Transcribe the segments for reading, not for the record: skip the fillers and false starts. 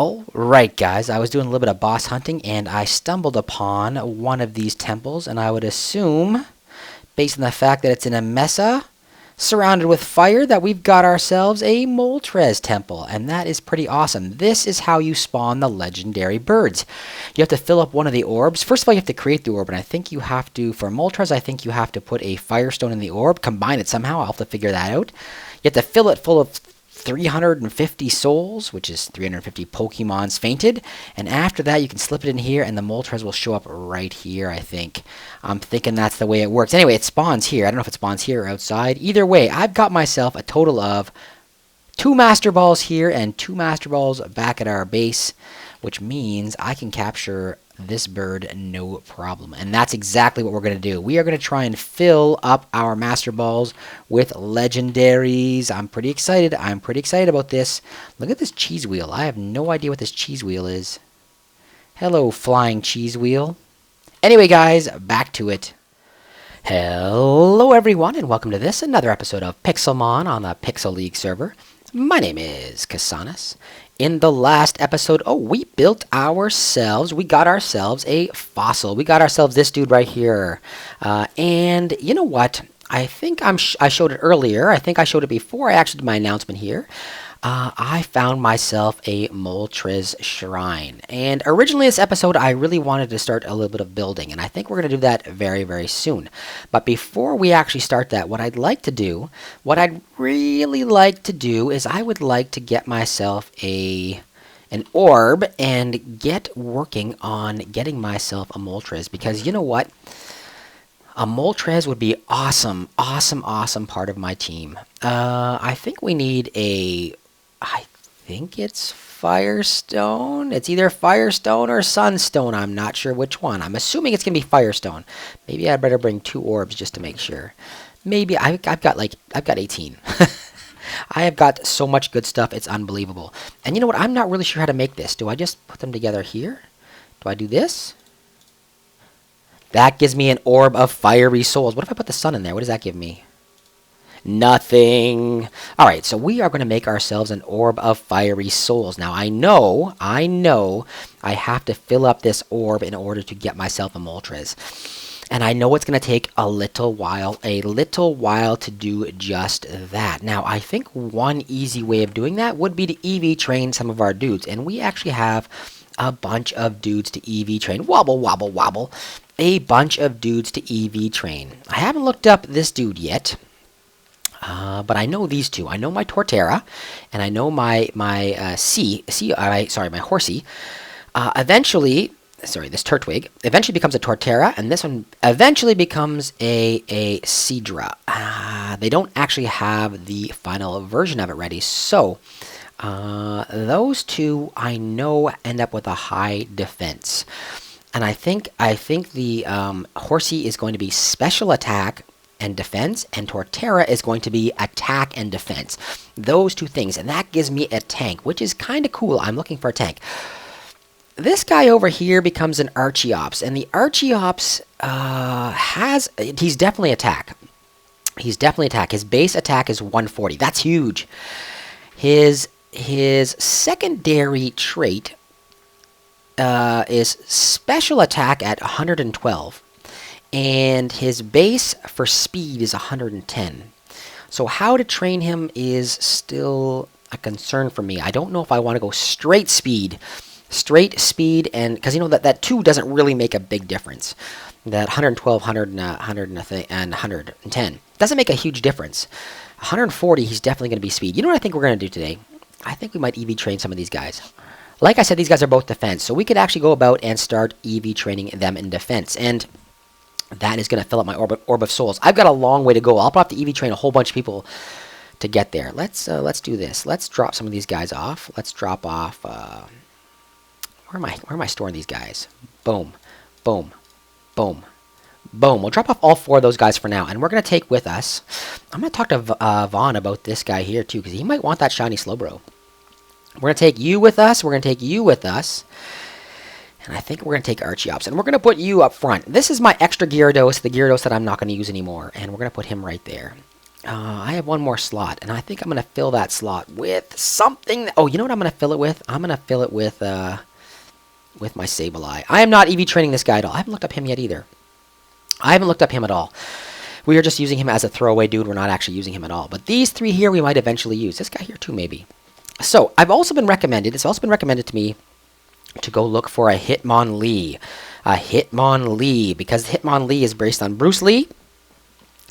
Alright guys, I was doing a little bit of boss hunting and I stumbled upon one of these temples, and I would assume, based on the fact that it's in a mesa surrounded with fire, that we've got ourselves a Moltres temple, and that is pretty awesome. This is how you spawn the legendary birds. You have to fill up one of the orbs. First of all, you have to create the orb, and I think you have to, for Moltres, I think you have to put a firestone in the orb, combine it somehow. I'll have to figure that out. You have to fill it full of 350 souls, which is 350 Pokemons fainted, and after that you can slip it in here and the Moltres will show up right here, I think. I'm thinking that's the way it works. Anyway, it spawns here. I don't know if it spawns here or outside. Either way, I've got myself a total of 2 Master Balls here and 2 Master Balls back at our base, which means I can capture this bird no problem. And that's exactly what we're going to do. We are going to try and fill up our Master Balls with legendaries. I'm pretty excited. I'm pretty excited about this. Look at this cheese wheel. I have no idea what this cheese wheel is. Hello, flying cheese wheel. Anyway, guys, back to it. Hello, everyone, and welcome to this, another episode of Pixelmon on the PixelLeague server. My name is Casanis. In the last episode, we got ourselves a fossil. We got ourselves this dude right here. And you know what? I think I showed it earlier. I think I showed it before I actually did my announcement here. I found myself a Moltres shrine. And originally this episode, I really wanted to start a little bit of building. And I think we're going to do that very, very soon. But before we actually start that, what I'd really like to do is I would like to get myself an orb and get working on getting myself a Moltres. Because you know what? A Moltres would be awesome part of my team. I think we need I think it's Firestone. It's either Firestone or Sunstone. I'm not sure which one. I'm assuming it's going to be Firestone. Maybe I'd better bring 2 orbs just to make sure. Maybe I've got 18. I have got so much good stuff. It's unbelievable. And you know what? I'm not really sure how to make this. Do I just put them together here? Do I do this? That gives me an orb of fiery souls. What if I put the sun in there? What does that give me? Nothing. Alright, so we are going to make ourselves an orb of fiery souls. Now, I know I have to fill up this orb in order to get myself a Moltres. And I know it's going to take a little while to do just that. Now, I think one easy way of doing that would be to EV train some of our dudes. And we actually have a bunch of dudes to EV train. Wobble, wobble, wobble. A bunch of dudes to EV train. I haven't looked up this dude yet. But I know these two. I know my Torterra, and I know my Horsey. Eventually, this Turtwig eventually becomes a Torterra, and this one eventually becomes a Seadra. They don't actually have the final version of it ready, so those two I know end up with a high defense. And I think the Horsey is going to be special attack and defense, and Torterra is going to be attack and defense. Those two things, and that gives me a tank, which is kind of cool. I'm looking for a tank. This guy over here becomes an Archeops, and the Archeops he's definitely attack. He's definitely attack. His base attack is 140. That's huge. His secondary trait is special attack at 112. And his base for speed is 110. So how to train him is still a concern for me. I don't know if I want to go straight speed, and because you know that 2 doesn't really make a big difference. That 112, 110 doesn't make a huge difference. 140, he's definitely going to be speed. You know what I think we're going to do today? I think we might EV train some of these guys. Like I said, these guys are both defense, so we could actually go about and start EV training them in defense. And that is going to fill up my orb of souls. I've got a long way to go. I'll probably have to EV train a whole bunch of people to get there. Let's do this. Let's drop some of these guys off. Let's drop off. Where am I storing these guys? Boom, boom, boom, boom. We'll drop off all 4 of those guys for now, and we're going to take with us. I'm going to talk to Vaughn about this guy here too, because he might want that shiny Slowbro. We're going to take you with us. We're going to take you with us. And I think we're going to take Archeops, and we're going to put you up front. This is my extra Gyarados, the Gyarados that I'm not going to use anymore, and we're going to put him right there. I have one more slot, and I think I'm going to fill that slot with something. Oh, you know what I'm going to fill it with? I'm going to fill it with my Sableye. I am not EV training this guy at all. I haven't looked up him yet either. I haven't looked up him at all. We are just using him as a throwaway dude. We're not actually using him at all. But these three here we might eventually use. This guy here too, maybe. So, it's also been recommended to me to go look for a Hitmonlee. A Hitmonlee, because Hitmonlee is based on Bruce Lee.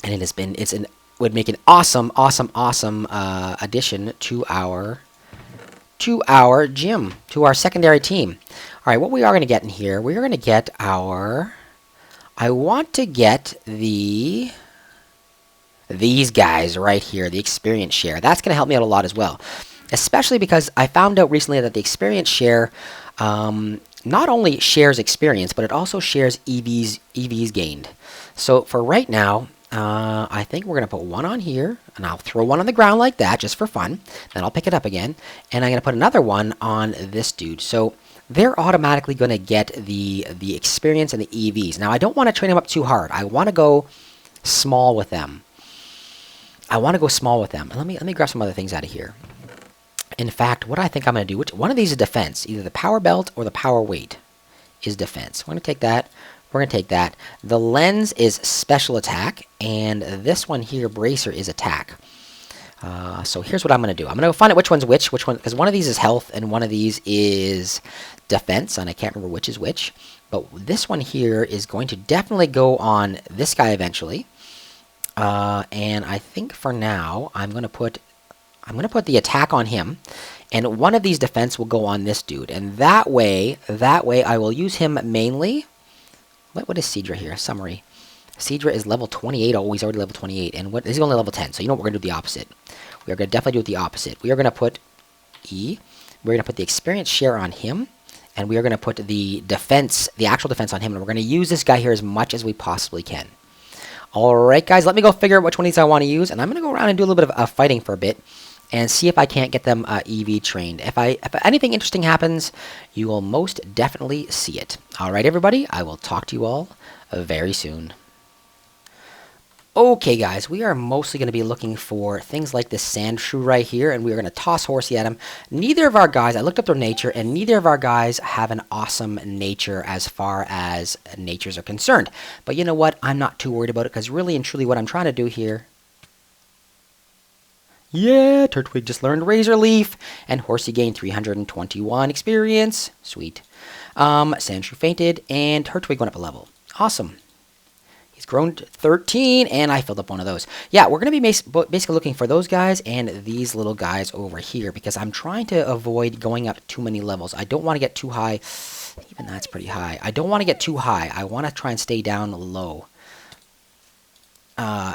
And would make an awesome addition to our gym, to our secondary team. All right, what we are going to get in here, we are going to get our... I want to get these guys right here, the experience share. That's going to help me out a lot as well. Especially because I found out recently that the experience share not only shares experience, but it also shares EVs gained. So for right now, I think we're going to put one on here, and I'll throw one on the ground like that just for fun. Then I'll pick it up again, and I'm going to put another one on this dude. So they're automatically going to get the experience and the EVs. Now, I don't want to train them up too hard. I want to go small with them. And let me grab some other things out of here. In fact, what I think I'm going to do, one of these is defense. Either the power belt or the power weight is defense. We're going to take that. We're going to take that. The lens is special attack, and this one here, bracer, is attack. So here's what I'm going to do. I'm going to find out which one's which one, because one of these is health and one of these is defense, and I can't remember which is which. But this one here is going to definitely go on this guy eventually. And I think for now I'm going to put the attack on him, and one of these defense will go on this dude. And that way I will use him mainly. What is Seadra here? Summary. Seadra is level 28. Oh, he's already level 28. And he's only level 10. So you know what? We're going to do the opposite. We are going to definitely do it the opposite. We are going to put we're going to put the experience share on him. And we are going to put the defense, the actual defense on him. And we're going to use this guy here as much as we possibly can. Alright, guys. Let me go figure out which one of these I want to use. And I'm going to go around and do a little bit of fighting for a bit. And see if I can't get them EV trained. If anything interesting happens, you will most definitely see it. All right, everybody, I will talk to you all very soon. Okay, guys, we are mostly going to be looking for things like this sand shrew right here, and we are going to toss Horsey at him. Neither of our guys, I looked up their nature, and neither of our guys have an awesome nature as far as natures are concerned. But you know what? I'm not too worried about it, because really and truly what I'm trying to do here... Yeah, Turtwig just learned Razor Leaf, and Horsey gained 321 experience. Sweet. Sandshrew fainted, and Turtwig went up a level. Awesome. He's grown to 13, and I filled up one of those. Yeah, we're going to be basically looking for those guys and these little guys over here, because I'm trying to avoid going up too many levels. I don't want to get too high. Even that's pretty high. I don't want to get too high. I want to try and stay down low.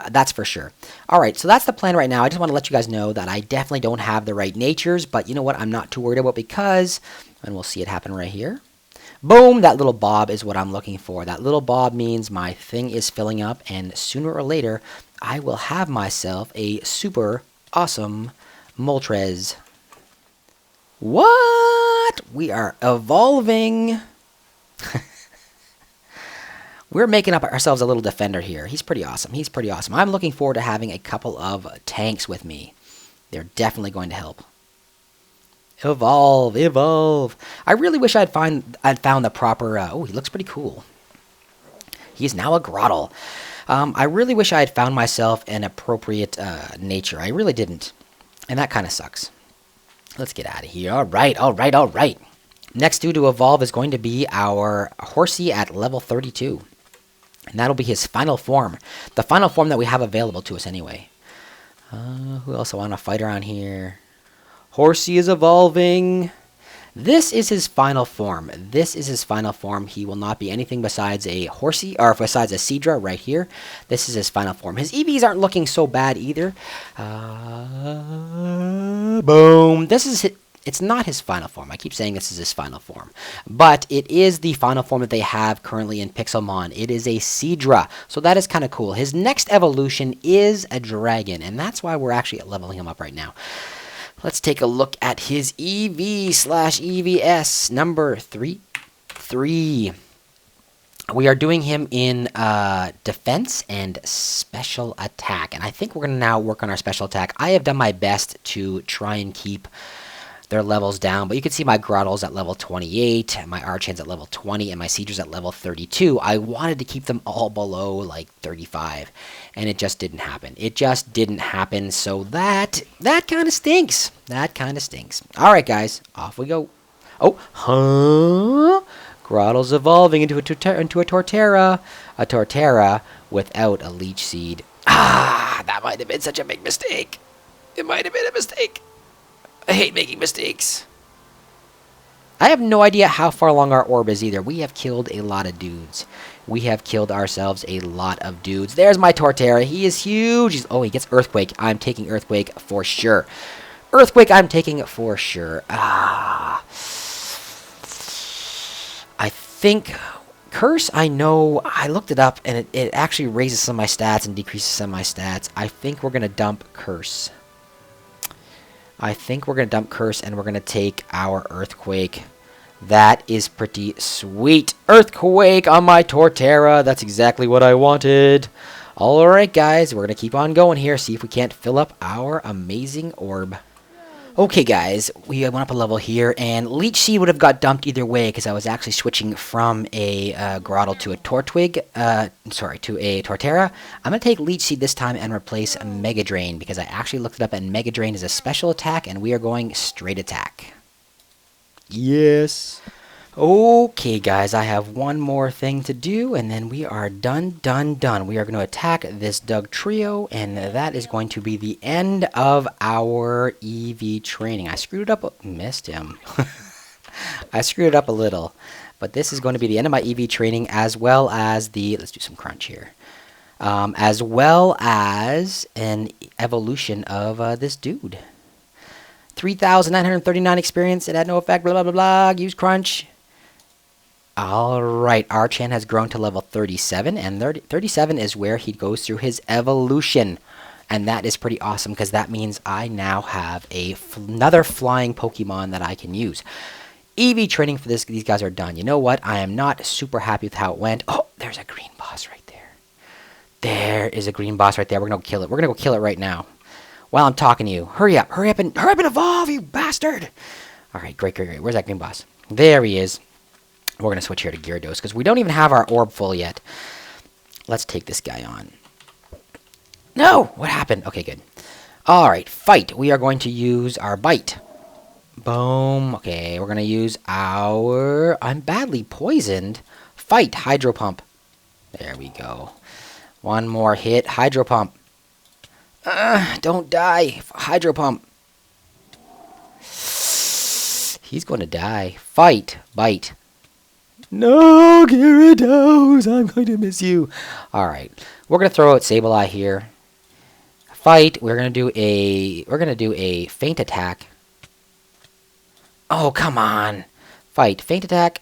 That's for sure. Alright, so that's the plan right now. I just want to let you guys know that I definitely don't have the right natures, but you know what? I'm not too worried about, because, and we'll see it happen right here. Boom! That little bob is what I'm looking for. That little bob means my thing is filling up, and sooner or later, I will have myself a super awesome Moltres. What? We are evolving! We're making up ourselves a little defender here. He's pretty awesome. He's pretty awesome. I'm looking forward to having a couple of tanks with me. They're definitely going to help. Evolve, evolve. I really wish I'd found the proper... oh, he looks pretty cool. He's now a Grottle. I really wish I had found myself an appropriate nature. I really didn't. And that kind of sucks. Let's get out of here. All right, all right, all right. Next dude to evolve is going to be our Horsey at level 32. And that'll be his final form. The final form that we have available to us anyway. Who else I want to fight around here? Horsey is evolving. This is his final form. This is his final form. He will not be anything besides a Horsey, or besides a Seadra right here. This is his final form. His EVs aren't looking so bad either. Boom. This is It's not his final form. I keep saying this is his final form. But it is the final form that they have currently in Pixelmon. It is a Seadra. So that is kind of cool. His next evolution is a dragon. And that's why we're actually leveling him up right now. Let's take a look at his EV/EVS number 3. We are doing him in defense and special attack. And I think we're going to now work on our special attack. I have done my best to try and keep their levels down, but you can see my Grottle's at level 28, my Archhan's at level 20, and my Sieger's at level 32. I wanted to keep them all below like 35, and it just didn't happen. It just didn't happen, so that kind of stinks. That kind of stinks. All right, guys, off we go. Oh, huh? Grottle's evolving into a Torterra. A Torterra without a Leech Seed. Ah, that might have been such a big mistake. It might have been a mistake. I hate making mistakes. I have no idea how far along our orb is either. We have killed a lot of dudes. We have killed ourselves a lot of dudes. There's my Torterra. He is huge. Oh, he gets Earthquake. I'm taking Earthquake for sure. Earthquake, I'm taking it for sure. Ah. I think Curse, I know. I looked it up, and it actually raises some of my stats and decreases some of my stats. I think we're going to dump Curse. I think we're going to dump Curse, and we're going to take our Earthquake. That is pretty sweet. Earthquake on my Torterra. That's exactly what I wanted. Alright, guys. We're going to keep on going here. See if we can't fill up our amazing orb. Okay, guys. We went up a level here, and Leech Seed would have got dumped either way because I was actually switching from a Grottle to a to a Torterra. I'm going to take Leech Seed this time and replace Mega Drain because I actually looked it up, and Mega Drain is a special attack, and we are going straight attack. Yes. Okay, guys, I have one more thing to do, and then we are done. We are going to attack this Doug Trio, and that is going to be the end of our EV training. I screwed it up. Missed him. I screwed it up a little, but this is going to be the end of my EV training, as well as the... Let's do some crunch here. As well as an evolution of this dude. 3,939 experience. It had no effect. Blah, blah, blah, blah. Use crunch. Alright, Archan has grown to level 37, and 37 is where he goes through his evolution. And that is pretty awesome, because that means I now have another flying Pokemon that I can use. EV training for these guys are done. You know what? I am not super happy with how it went. Oh, there's a green boss right there. There is a green boss right there. We're going to go kill it. We're going to go kill it right now. While I'm talking to you. Hurry up and evolve, you bastard! Alright, great. Where's that green boss? There he is. We're going to switch here to Gyarados, because we don't even have our orb full yet. Let's take this guy on. No! What happened? Okay, good. Alright, fight. We are going to use our bite. Boom. Okay, we're going to use our... I'm badly poisoned. Fight. Hydro Pump. There we go. One more hit. Hydro Pump. Don't die. Hydro Pump. He's going to die. Fight. Bite. No, Gyarados, I'm going to miss you. Alright. We're going to throw out Sableye here. Fight. We're going to do a feint attack. Oh, come on. Fight. Feint attack.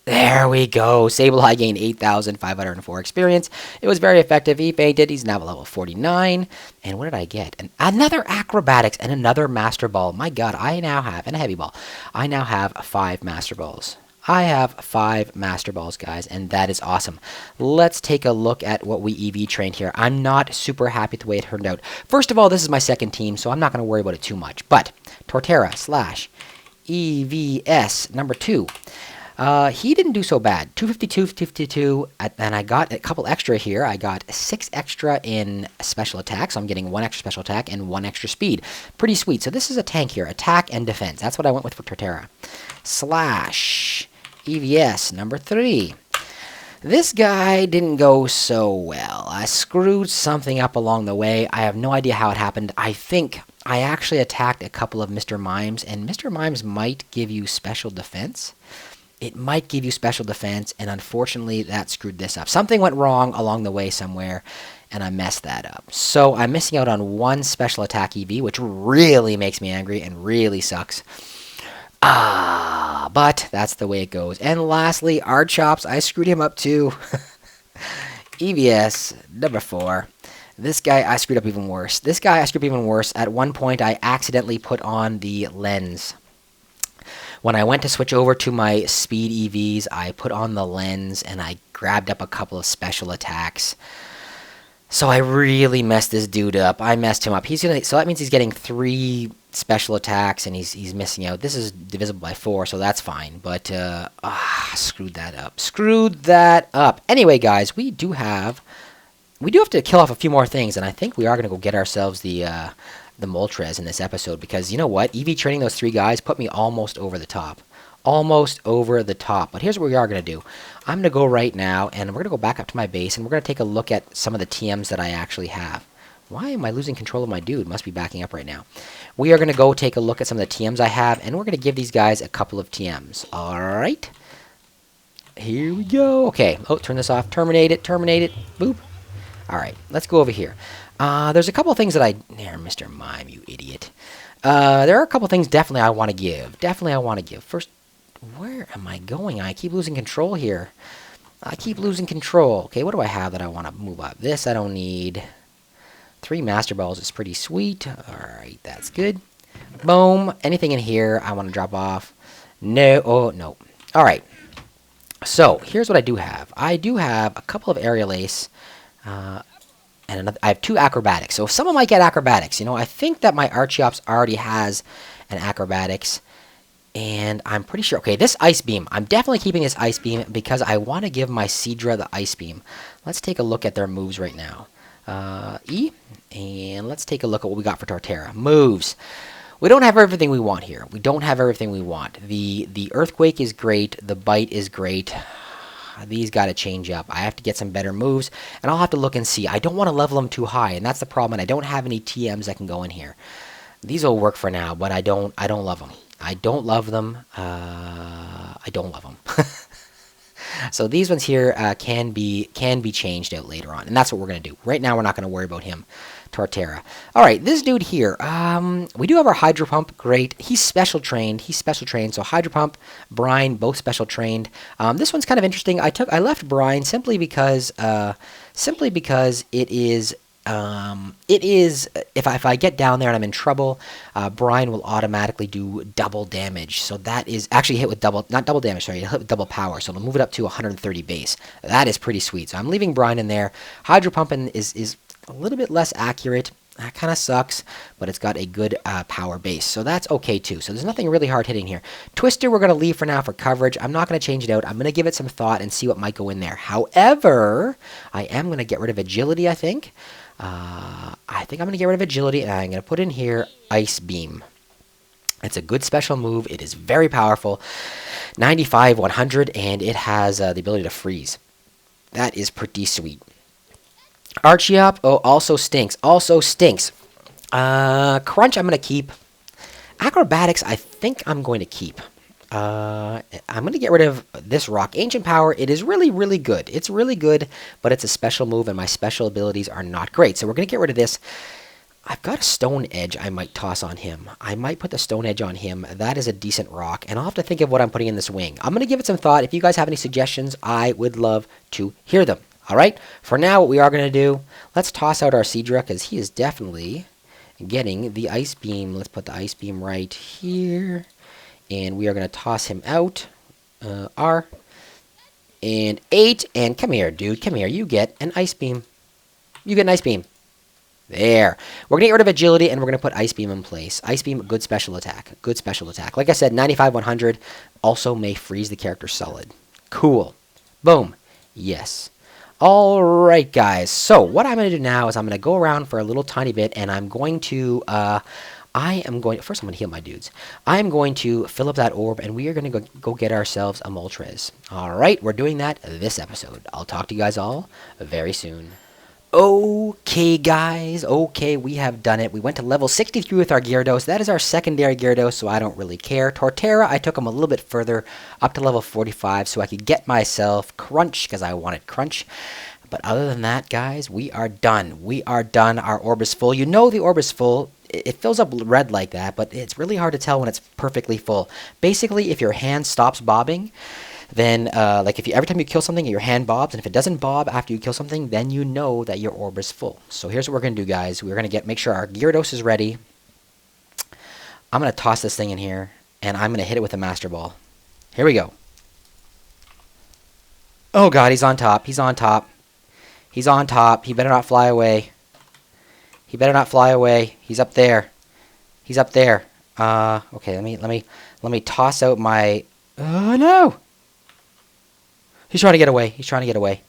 There we go. Sableye gained 8,504 experience. It was very effective. He feinted. He's now level 49. And what did I get? Another Acrobatics and another Master Ball. My god, I now have... And a Heavy Ball. I now have 5 Master Balls. I have 5 Master Balls, guys, and that is awesome. Let's take a look at what we EV trained here. I'm not super happy with the way it turned out. First of all, this is my second team, so I'm not going to worry about it too much. But Torterra / EVS number 2. He didn't do so bad. 252, 252, and I got a couple extra here. I got 6 extra in special attack, so I'm getting 1 extra special attack and 1 extra speed. Pretty sweet. So this is a tank here, attack and defense. That's what I went with for Torterra. / EVS number 3. This guy didn't go so well. I screwed something up along the way. I have no idea how it happened. I think I actually attacked a couple of Mr. Mimes, and Mr. Mimes might give you special defense. It might give you special defense, and unfortunately that screwed this up. Something went wrong along the way somewhere, and I messed that up. So I'm missing out on 1 special attack EV, which really makes me angry and really sucks. But that's the way it goes. And lastly, Archops, I screwed him up too. EVS, number 4. This guy, I screwed up even worse. At one point, I accidentally put on the lens. When I went to switch over to my speed EVs, I put on the lens and I grabbed up a couple of special attacks. So I really messed this dude up. I messed him up. So that means he's getting 3 special attacks and he's missing out. This is divisible by 4, so that's fine. But screwed that up. Screwed that up. Anyway, guys, we do have to kill off a few more things, and I think we are gonna go get ourselves the Moltres in this episode, because you know what? EV training those 3 guys put me almost over the top. Almost over the top. But here's what we are going to do. I'm going to go right now, and we're going to go back up to my base, and we're going to take a look at some of the TMs that I actually have. Why am I losing control of my dude? Must be backing up right now. We are going to go take a look at some of the TMs I have, and we're going to give these guys a couple of TMs. Alright. Here we go. Okay. Oh, turn this off. Terminate it. Terminate it. Boop. Alright. Let's go over here. There's a couple of things that There, Mr. Mime, you idiot. There are a couple of things definitely I want to give. Definitely I want to give. First, where am I going? I keep losing control here. I keep losing control. Okay, what do I have that I want to move up? This I don't need. 3 Master Balls is pretty sweet. Alright, that's good. Boom. Anything in here I want to drop off? No. Oh, no. Alright. So, here's what I do have. I do have a couple of Aerial Ace. And I have 2 Acrobatics. So, if someone might get Acrobatics, you know, I think that my Archeops already has an Acrobatics. And I'm pretty sure, okay, this Ice Beam, I'm definitely keeping this Ice Beam because I want to give my Seadra the Ice Beam. Let's take a look at their moves right now. E, and let's take a look at what we got for Torterra. Moves. We don't have everything we want here. We don't have everything we want. The Earthquake is great. The Bite is great. These got to change up. I have to get some better moves, and I'll have to look and see. I don't want to level them too high, and that's the problem, and I don't have any TMs that can go in here. These will work for now, but I don't love them. I don't love them. I don't love them. So these ones here can be changed out later on, and that's what we're going to do. Right now, we're not going to worry about him. Torterra. All right, this dude here. We do have our Hydro Pump. Great. He's special trained. So Hydro Pump, Brine, both special trained. This one's kind of interesting. I left Brine simply because it is. If I get down there and I'm in trouble, Brine will automatically do double damage. So that is actually hit with not double damage, sorry, hit with double power. So it'll move it up to 130 base. That is pretty sweet. So I'm leaving Brine in there. Hydro Pumping is a little bit less accurate. That kind of sucks, but it's got a good power base. So that's okay too. So there's nothing really hard hitting here. Twister we're going to leave for now for coverage. I'm not going to change it out. I'm going to give it some thought and see what might go in there. However, I am going to get rid of agility, I think. I think I'm going to get rid of agility, and I'm going to put in here Ice Beam. It's a good special move. It is very powerful. 95, 100, and it has the ability to freeze. That is pretty sweet. Archeop, oh, also stinks. Also stinks. Crunch, I'm going to keep. Acrobatics, I think I'm going to keep. I'm going to get rid of this rock. Ancient Power, it is really, really good. It's really good, but it's a special move, and my special abilities are not great. So we're going to get rid of this. I've got a Stone Edge I might toss on him. I might put the Stone Edge on him. That is a decent rock, and I'll have to think of what I'm putting in this wing. I'm going to give it some thought. If you guys have any suggestions, I would love to hear them. All right? For now, what we are going to do, let's toss out our Seadra, because he is definitely getting the Ice Beam. Let's put the Ice Beam right here. And we are going to toss him out. R. And 8. And come here, dude. Come here. You get an Ice Beam. You get an Ice Beam. There. We're going to get rid of agility, and we're going to put Ice Beam in place. Ice Beam, good special attack. Good special attack. Like I said, 95, 100. Also may freeze the character solid. Cool. Boom. Yes. All right, guys. So what I'm going to do now is I'm going to go around for a little tiny bit, and I'm going to... first I'm going to heal my dudes. I am going to fill up that orb, and we are going to go get ourselves a Moltres. All right, we're doing that this episode. I'll talk to you guys all very soon. Okay, guys. Okay, we have done it. We went to level 63 with our Gyarados. That is our secondary Gyarados, so I don't really care. Torterra, I took him a little bit further, up to level 45, so I could get myself Crunch, because I wanted Crunch. But other than that, guys, we are done. We are done. Our orb is full. You know the orb is full. It fills up red like that, but it's really hard to tell when it's perfectly full. Basically, if your hand stops bobbing, then like if every time you kill something, your hand bobs, and if it doesn't bob after you kill something, then you know that your orb is full. So here's what we're gonna do, guys. We're gonna make sure our Gyarados is ready. I'm gonna toss this thing in here, And I'm going to hit it with a Master Ball. Here we go. Oh god, he's on top. He's on top. He's on top. He better not fly away. He better not fly away. He's up there. He's up there. Okay, let me toss out my... Oh no! He's trying to get away. He's trying to get away.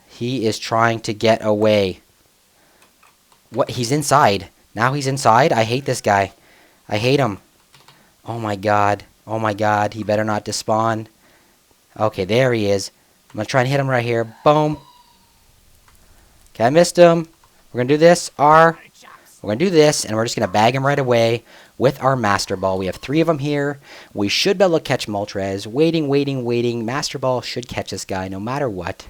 He is trying to get away. What? He's inside. Now he's inside? I hate this guy. I hate him. Oh my god. Oh my god. He better not despawn. Okay, there he is. I'm going to try and hit him right here. Boom. Okay, I missed him. We're going to do this. We're going to do this, and we're just going to bag him right away with our Master Ball. We have 3 of them here. We should be able to catch Moltres. Waiting, waiting, waiting. Master Ball should catch this guy no matter what.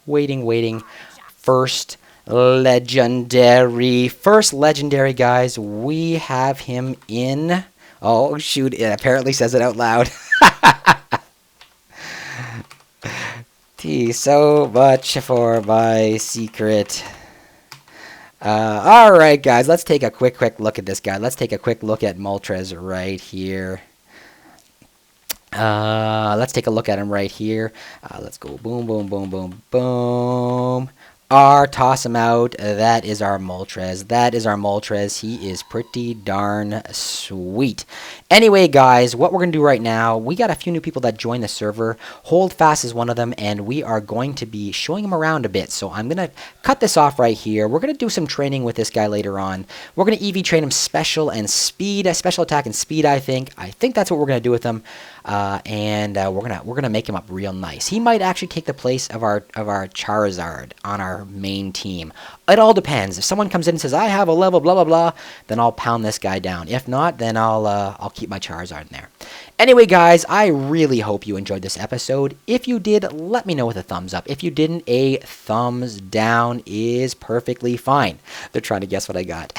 Waiting, waiting. First legendary. First legendary, guys. We have him in... Oh, shoot. It apparently says it out loud. So much for my secret. Alright, guys. Let's take a quick look at this guy. Let's take a quick look at Moltres right here. Let's take a look at him right here. Let's go boom, boom, boom, boom, boom. Toss him out. That is our Moltres. That is our Moltres. He is pretty darn sweet. Anyway, guys, what we're going to do right now, we got a few new people that joined the server. Hold Fast is one of them, and we are going to be showing him around a bit. So I'm going to cut this off right here. We're going to do some training with this guy later on. We're going to EV train him special and speed, special attack and speed, I think. I think that's what we're going to do with him. We're gonna make him up real nice. He might actually take the place of our Charizard on our main team. It all depends. If someone comes in and says I have a level blah blah blah, then I'll pound this guy down. If not, then I'll keep my Charizard in there. Anyway, guys, I really hope you enjoyed this episode. If you did, let me know with a thumbs up. If you didn't, a thumbs down is perfectly fine. They're trying to guess what I got.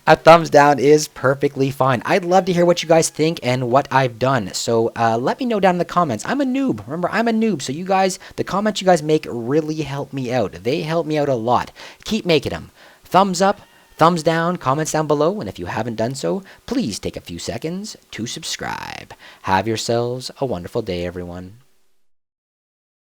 A thumbs down is perfectly fine. I'd love to hear what you guys think and what I've done. So let me know down in the comments. I'm a noob. Remember, I'm a noob. So you guys, the comments you guys make really help me out. They help me out a lot. Keep making them. Thumbs up, thumbs down, comments down below. And if you haven't done so, please take a few seconds to subscribe. Have yourselves a wonderful day, everyone.